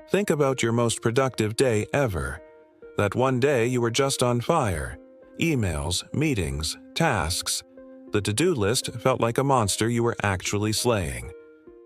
Think about your most productive day ever. That one day you were just on fire. Emails, meetings, tasks. The to-do list felt like a monster you were actually slaying.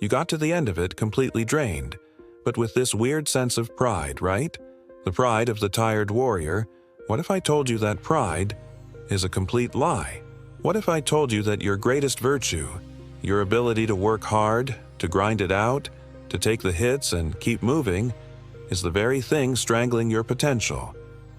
You got to the end of it completely drained, but with this weird sense of pride, right? The pride of the tired warrior. What if I told you that pride is a complete lie? What if I told you that your greatest virtue, your ability to work hard, to grind it out, to take the hits and keep moving, is the very thing strangling your potential?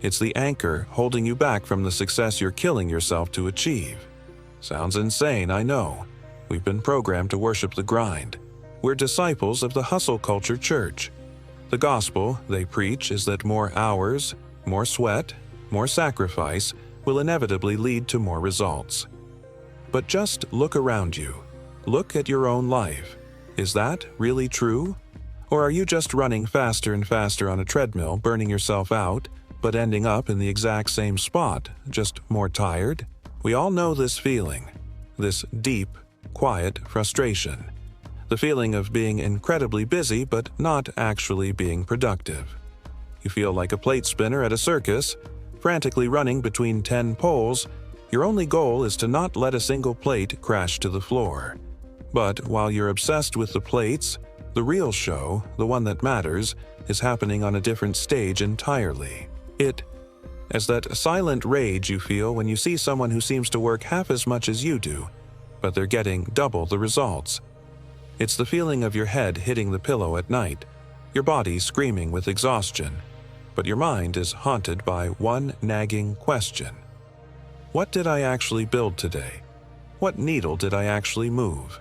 It's the anchor holding you back from the success you're killing yourself to achieve. Sounds insane, I know. We've been programmed to worship the grind. We're disciples of the hustle culture church. The gospel they preach is that more hours, more sweat, more sacrifice will inevitably lead to more results. But just look around you. Look at your own life. Is that really true? Or are you just running faster and faster on a treadmill, burning yourself out, but ending up in the exact same spot, just more tired? We all know this feeling, this deep, quiet frustration. The feeling of being incredibly busy but not actually being productive. You feel like a plate spinner at a circus, frantically running between 10 poles. Your only goal is to not let a single plate crash to the floor. But while you're obsessed with the plates, the real show, the one that matters, is happening on a different stage entirely. It is that silent rage you feel when you see someone who seems to work half as much as you do, but they're getting double the results. It's the feeling of your head hitting the pillow at night, your body screaming with exhaustion, but your mind is haunted by one nagging question. What did I actually build today? What needle did I actually move?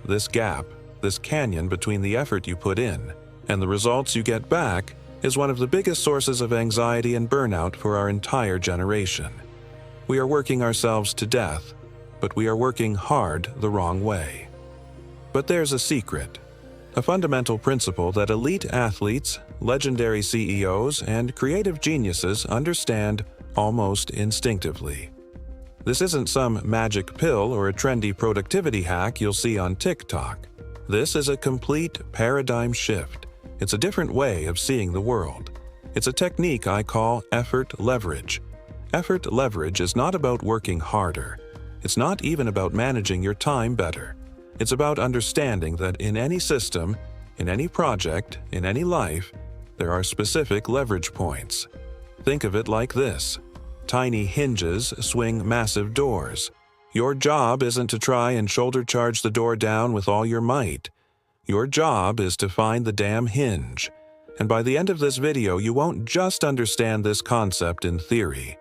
This gap, this canyon between the effort you put in and the results you get back, is one of the biggest sources of anxiety and burnout for our entire generation. We are working ourselves to death, but we are working hard the wrong way. But there's a secret, a fundamental principle that elite athletes, legendary CEOs, and creative geniuses understand almost instinctively. This isn't some magic pill or a trendy productivity hack you'll see on TikTok. This is a complete paradigm shift. It's a different way of seeing the world. It's a technique I call effort leverage. Effort leverage is not about working harder. It's not even about managing your time better. It's about understanding that in any system, in any project, in any life, there are specific leverage points. Think of it like this. Tiny hinges swing massive doors. Your job isn't to try and shoulder charge the door down with all your might. Your job is to find the damn hinge. And by the end of this video, you won't just understand this concept in theory.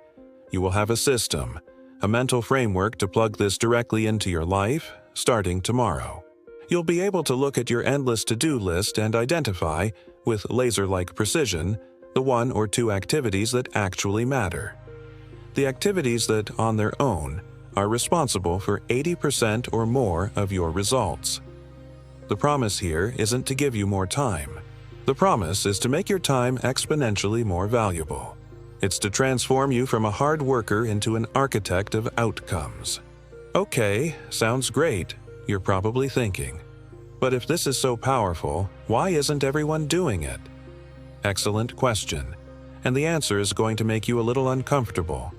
You will have a system, a mental framework to plug this directly into your life, starting tomorrow. You'll be able to look at your endless to-do list and identify, with laser-like precision, the 1 or 2 activities that actually matter. The activities that, on their own, are responsible for 80% or more of your results. The promise here isn't to give you more time. The promise is to make your time exponentially more valuable. It's to transform you from a hard worker into an architect of outcomes. Okay, sounds great, you're probably thinking. But if this is so powerful, why isn't everyone doing it? Excellent question. And the answer is going to make you a little uncomfortable.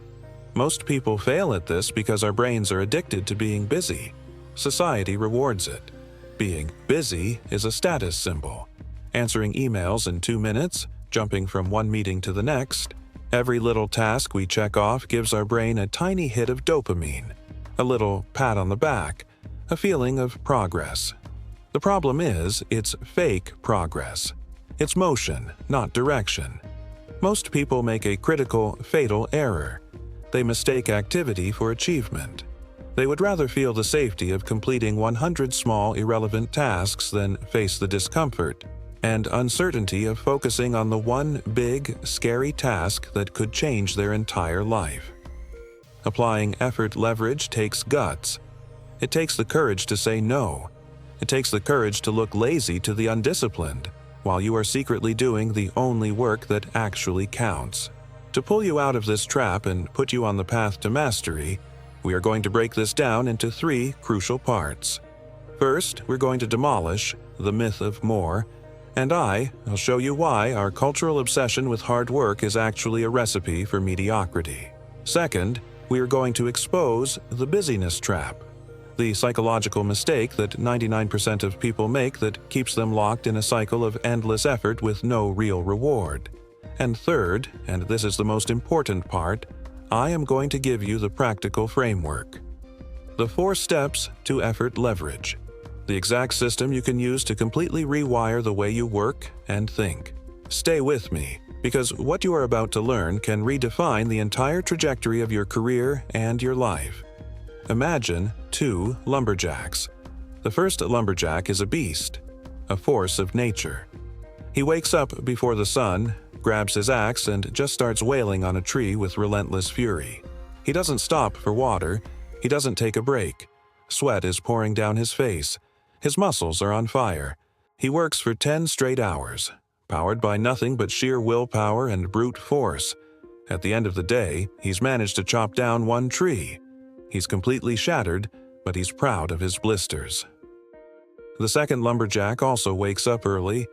Most people fail at this because our brains are addicted to being busy. Society rewards it. Being busy is a status symbol. Answering emails in 2 minutes, jumping from one meeting to the next. Every little task we check off gives our brain a tiny hit of dopamine, a little pat on the back, a feeling of progress. The problem is, it's fake progress. It's motion, not direction. Most people make a critical, fatal error. They mistake activity for achievement. They would rather feel the safety of completing 100 small, irrelevant tasks than face the discomfort and uncertainty of focusing on the one big, scary task that could change their entire life. Applying effort leverage takes guts. It takes the courage to say no. It takes the courage to look lazy to the undisciplined, while you are secretly doing the only work that actually counts. To pull you out of this trap and put you on the path to mastery, we are going to break this down into 3 crucial parts. First, we're going to demolish the myth of more, And I'll show you why our cultural obsession with hard work is actually a recipe for mediocrity. Second, we are going to expose the busyness trap, the psychological mistake that 99% of people make that keeps them locked in a cycle of endless effort with no real reward. And third, and this is the most important part, I am going to give you the practical framework. The 4 steps to effort leverage. The exact system you can use to completely rewire the way you work and think. Stay with me, because what you are about to learn can redefine the entire trajectory of your career and your life. Imagine 2 lumberjacks. The first lumberjack is a beast, a force of nature. He wakes up before the sun, grabs his axe, and just starts wailing on a tree with relentless fury. He doesn't stop for water. He doesn't take a break. Sweat is pouring down his face. His muscles are on fire. He works for 10 straight hours, powered by nothing but sheer willpower and brute force. At the end of the day, he's managed to chop down 1 tree. He's completely shattered, but he's proud of his blisters. The second lumberjack also wakes up early,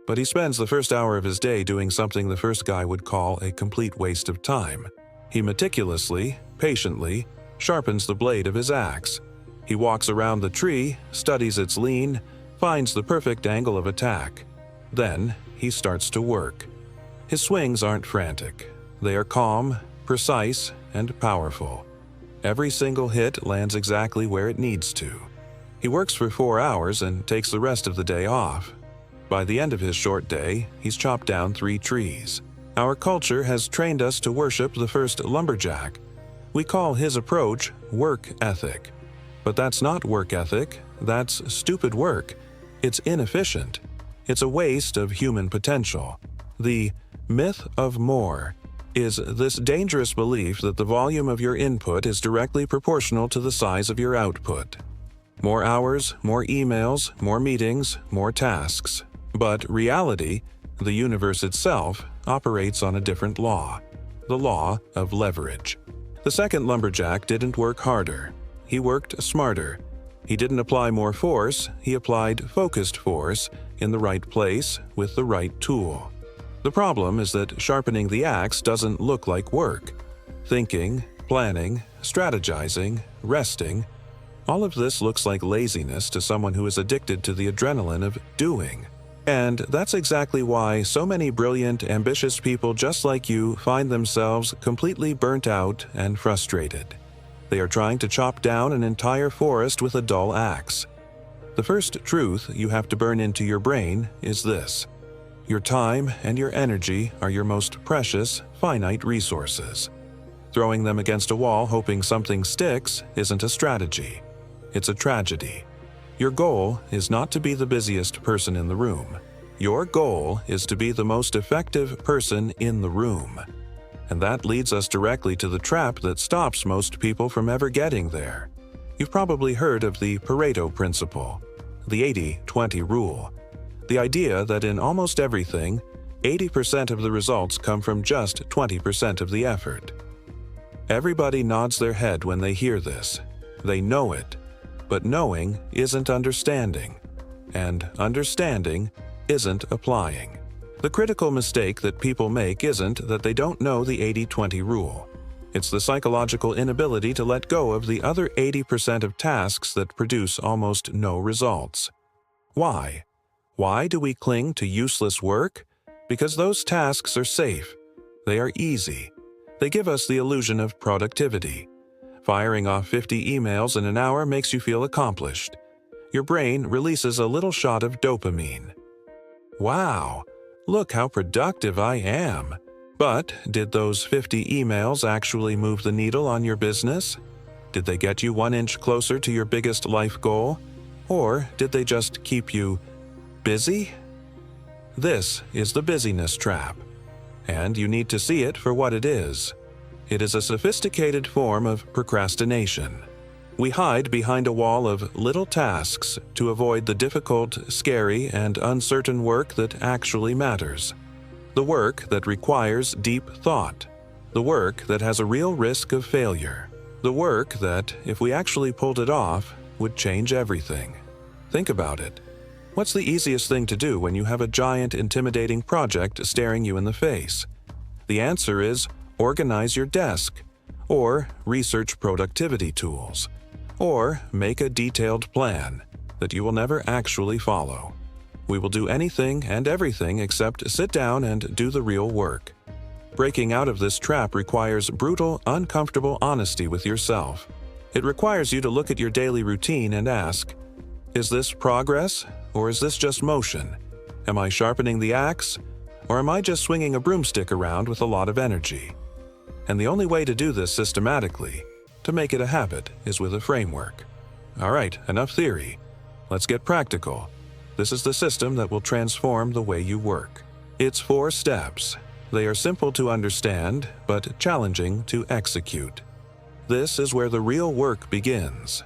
but he spends the first hour of his day doing something the first guy would call a complete waste of time. He meticulously, patiently, sharpens the blade of his axe. He walks around the tree, studies its lean, finds the perfect angle of attack. Then, he starts to work. His swings aren't frantic. They are calm, precise, and powerful. Every single hit lands exactly where it needs to. He works for 4 hours and takes the rest of the day off. By the end of his short day, he's chopped down 3 trees. Our culture has trained us to worship the first lumberjack. We call his approach work ethic. But that's not work ethic, that's stupid work. It's inefficient. It's a waste of human potential. The myth of more is this dangerous belief that the volume of your input is directly proportional to the size of your output. More hours, more emails, more meetings, more tasks. But reality, the universe itself, operates on a different law, the law of leverage. The second lumberjack didn't work harder. He worked smarter. He didn't apply more force, he applied focused force in the right place with the right tool. The problem is that sharpening the axe doesn't look like work. Thinking, planning, strategizing, resting, all of this looks like laziness to someone who is addicted to the adrenaline of doing. And that's exactly why so many brilliant, ambitious people just like you find themselves completely burnt out and frustrated. They are trying to chop down an entire forest with a dull axe. The first truth you have to burn into your brain is this: your time and your energy are your most precious, finite resources. Throwing them against a wall hoping something sticks isn't a strategy. It's a tragedy. Your goal is not to be the busiest person in the room. Your goal is to be the most effective person in the room. And that leads us directly to the trap that stops most people from ever getting there. You've probably heard of the Pareto principle, the 80-20 rule. The idea that in almost everything, 80% of the results come from just 20% of the effort. Everybody nods their head when they hear this. They know it. But knowing isn't understanding, and understanding isn't applying. The critical mistake that people make isn't that they don't know the 80-20 rule. It's the psychological inability to let go of the other 80% of tasks that produce almost no results. Why? Why do we cling to useless work? Because those tasks are safe. They are easy. They give us the illusion of productivity. Firing off 50 emails in an hour makes you feel accomplished. Your brain releases a little shot of dopamine. Wow, look how productive I am. But did those 50 emails actually move the needle on your business? Did they get you 1 inch closer to your biggest life goal? Or did they just keep you busy? This is the busyness trap. And you need to see it for what it is. It is a sophisticated form of procrastination. We hide behind a wall of little tasks to avoid the difficult, scary, and uncertain work that actually matters. The work that requires deep thought. The work that has a real risk of failure. The work that, if we actually pulled it off, would change everything. Think about it. What's the easiest thing to do when you have a giant, intimidating project staring you in the face? The answer is organize your desk, or research productivity tools, or make a detailed plan that you will never actually follow. We will do anything and everything except sit down and do the real work. Breaking out of this trap requires brutal, uncomfortable honesty with yourself. It requires you to look at your daily routine and ask, is this progress, or is this just motion? Am I sharpening the axe, or am I just swinging a broomstick around with a lot of energy? And the only way to do this systematically, to make it a habit, is with a framework. All right, enough theory. Let's get practical. This is the system that will transform the way you work. It's 4 steps. They are simple to understand, but challenging to execute. This is where the real work begins.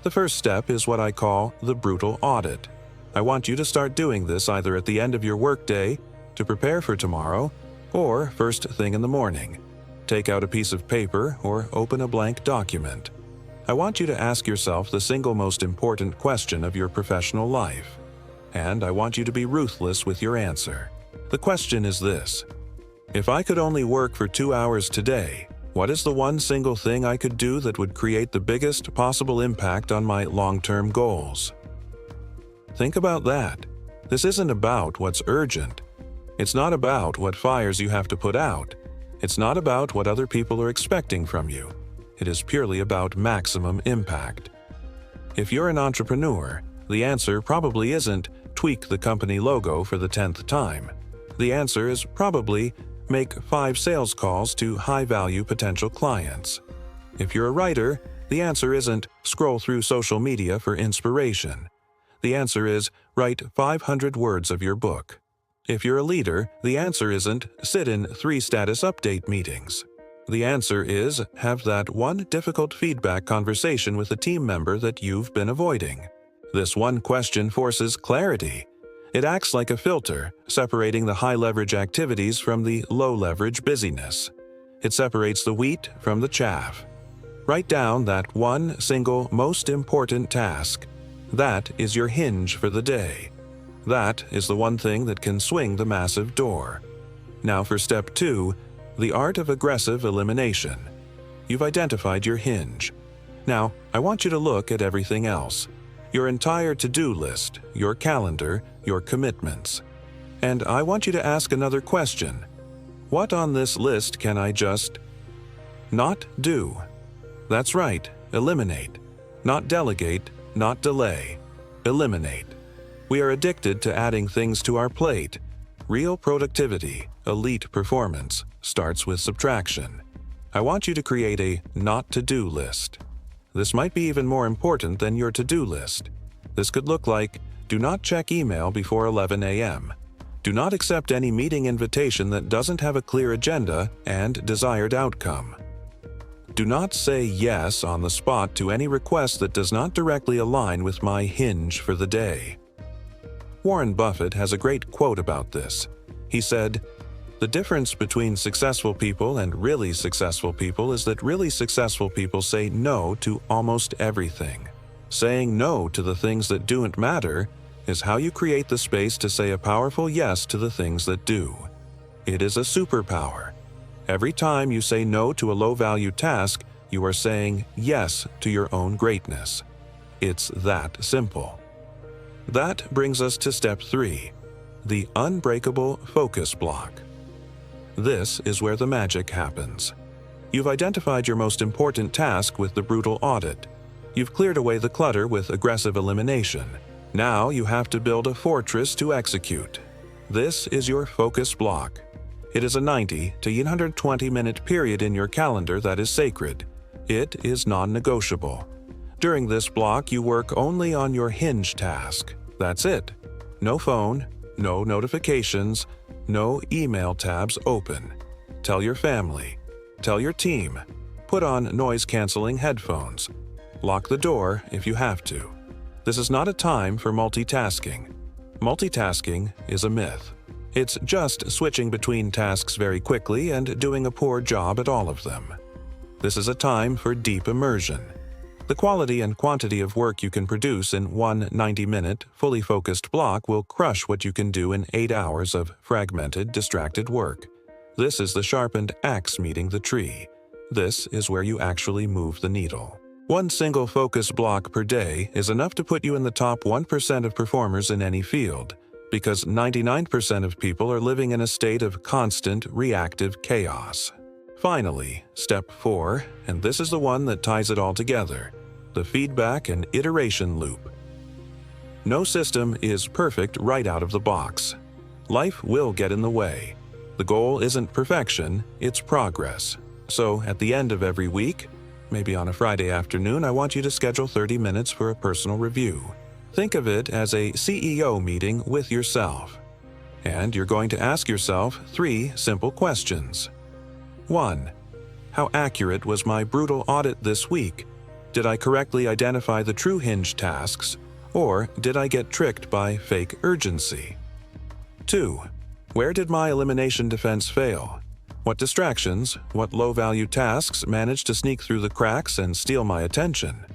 The first step is what I call the Brutal Audit. I want you to start doing this either at the end of your workday, to prepare for tomorrow, or first thing in the morning. Take out a piece of paper or open a blank document. I want you to ask yourself the single most important question of your professional life. And I want you to be ruthless with your answer. The question is this: if I could only work for 2 hours today, what is the one single thing I could do that would create the biggest possible impact on my long-term goals? Think about that. This isn't about what's urgent. It's not about what fires you have to put out. It's not about what other people are expecting from you. It is purely about maximum impact. If you're an entrepreneur, the answer probably isn't tweak the company logo for the 10th time. The answer is probably make 5 sales calls to high-value potential clients. If you're a writer, the answer isn't scroll through social media for inspiration. The answer is write 500 words of your book. If you're a leader, the answer isn't sit in 3 status update meetings. The answer is have that one difficult feedback conversation with a team member that you've been avoiding. This one question forces clarity. It acts like a filter, separating the high-leverage activities from the low-leverage busyness. It separates the wheat from the chaff. Write down that one single most important task. That is your hinge for the day. That is the one thing that can swing the massive door. Now for step 2, the art of aggressive elimination. You've identified your hinge. Now, I want you to look at everything else. Your entire to-do list, your calendar, your commitments. And I want you to ask another question. What on this list can I just not do? That's right, eliminate. Not delegate, not delay. Eliminate. We are addicted to adding things to our plate. Real productivity, elite performance, starts with subtraction. I want you to create a not-to-do list. This might be even more important than your to-do list. This could look like, do not check email before 11 a.m. Do not accept any meeting invitation that doesn't have a clear agenda and desired outcome. Do not say yes on the spot to any request that does not directly align with my hinge for the day. Warren Buffett has a great quote about this. He said, "The difference between successful people and really successful people is that really successful people say no to almost everything. Saying no to the things that don't matter is how you create the space to say a powerful yes to the things that do. It is a superpower. Every time you say no to a low-value task, you are saying yes to your own greatness. It's that simple." That brings us to step 3, the Unbreakable Focus Block. This is where the magic happens. You've identified your most important task with the Brutal Audit. You've cleared away the clutter with Aggressive Elimination. Now you have to build a fortress to execute. This is your focus block. It is a 90 to 120-minute period in your calendar that is sacred. It is non-negotiable. During this block, you work only on your hinge task. That's it. No phone, no notifications, no email tabs open. Tell your family. Tell your team. Put on noise-canceling headphones. Lock the door if you have to. This is not a time for multitasking. Multitasking is a myth. It's just switching between tasks very quickly and doing a poor job at all of them. This is a time for deep immersion. The quality and quantity of work you can produce in one 90-minute, fully focused block will crush what you can do in 8 hours of fragmented, distracted work. This is the sharpened axe meeting the tree. This is where you actually move the needle. One single focus block per day is enough to put you in the top 1% of performers in any field, because 99% of people are living in a state of constant, reactive chaos. Finally, step 4, and this is the one that ties it all together, the feedback and iteration loop. No system is perfect right out of the box. Life will get in the way. The goal isn't perfection, it's progress. So at the end of every week, maybe on a Friday afternoon, I want you to schedule 30 minutes for a personal review. Think of it as a CEO meeting with yourself. And you're going to ask yourself 3 simple questions. 1. How accurate was my brutal audit this week? Did I correctly identify the true hinge tasks, or did I get tricked by fake urgency? 2. Where did my elimination defense fail? What distractions, what low-value tasks managed to sneak through the cracks and steal my attention?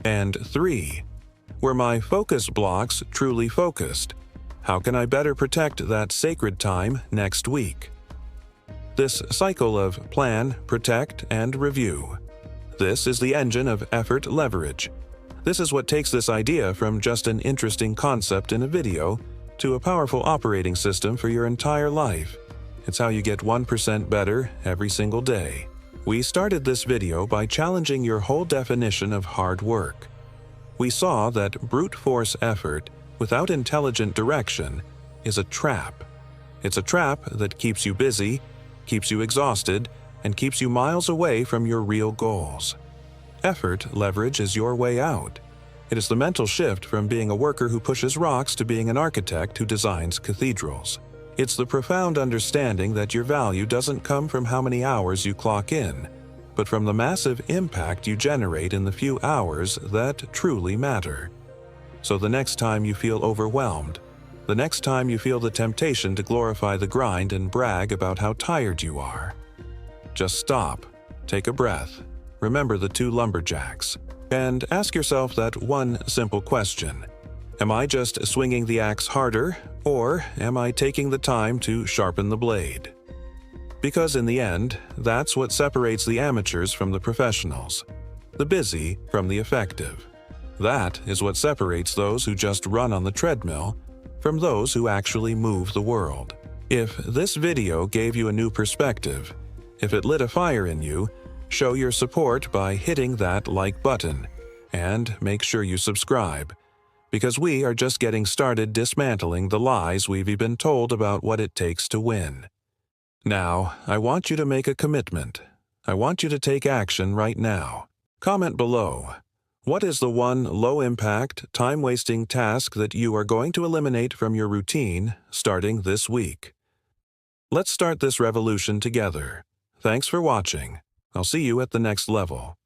And 3. Were my focus blocks truly focused? How can I better protect that sacred time next week? This cycle of plan, protect, and review. This is the engine of effort leverage. This is what takes this idea from just an interesting concept in a video to a powerful operating system for your entire life. It's how you get 1% better every single day. We started this video by challenging your whole definition of hard work. We saw that brute force effort without intelligent direction is a trap. It's a trap that keeps you busy, keeps you exhausted, and keeps you miles away from your real goals. Effort leverage is your way out. It is the mental shift from being a worker who pushes rocks to being an architect who designs cathedrals. It's the profound understanding that your value doesn't come from how many hours you clock in, but from the massive impact you generate in the few hours that truly matter. So the next time you feel overwhelmed, the next time you feel the temptation to glorify the grind and brag about how tired you are, just stop, take a breath, remember the 2 lumberjacks, and ask yourself that one simple question. Am I just swinging the axe harder, or am I taking the time to sharpen the blade? Because in the end, that's what separates the amateurs from the professionals, the busy from the effective. That is what separates those who just run on the treadmill from those who actually move the world. If this video gave you a new perspective, if it lit a fire in you, show your support by hitting that like button, and make sure you subscribe, because we are just getting started dismantling the lies we've been told about what it takes to win. Now, I want you to make a commitment. I want you to take action right now. Comment below. What is the one low-impact, time-wasting task that you are going to eliminate from your routine starting this week? Let's start this revolution together. Thanks for watching. I'll see you at the next level.